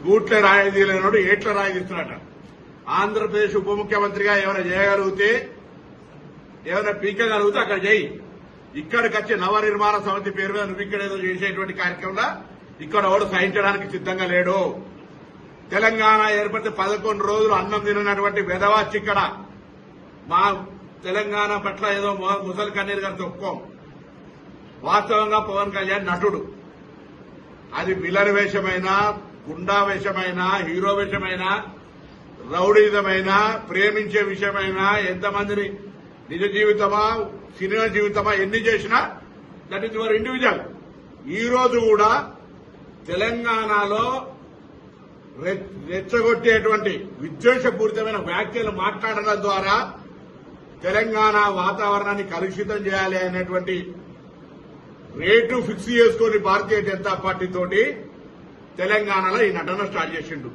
గూట్ల రాయి తీయలేనోడు ఏట్ల రాయి తీస్తున్నాట. ఆంధ్రప్రదేశ్ ఉప ముఖ్యమంత్రిగా ఏమైనా చేయగలిగితే, ఏమైనా పీకగలిగితే అక్కడ చేయి. ఇక్కడికి వచ్చి నవనిర్మాణ సమితి పేరు మీద నువ్వు ఇక్కడ ఏదో చేసేటువంటి కార్యక్రమంలో ఇక్కడ ఎవడు సహించడానికి సిద్ధంగా లేడు. తెలంగాణ ఏర్పడితే 11 రోజులు అన్నం తినటువంటి వెధవాచి ఇక్కడ మా తెలంగాణ పట్ల ఏదో ముసలి కన్నీరు గారు తొక్కం. వాస్తవంగా పవన్ కళ్యాణ్ నటుడు. అది విలన్ వేషమైనా, గుండా వేషమైనా, హీరో వేషమైనా, రౌడీజమైనా, ప్రేమించే విషయమైనా, ఎంతమందిని నిజ జీవితమా సినిమా జీవితమా ఎన్ని చేసినా దట్ ఈస్ యువర్ ఇండివిజువల్. ఈ రోజు కూడా తెలంగాణలో రెచ్చగొట్టేటువంటి విద్వేషపూరితమైన వ్యాఖ్యలు మాట్లాడడం ద్వారా తెలంగాణ వాతావరణాన్ని కలుషితం చేయాలి అనేటువంటి రేటు ఫిక్స్ చేసుకుని భారతీయ జనతా పార్టీ తోటి తెలంగాణలో ఈ నటన స్టార్ట్ చేసిండు.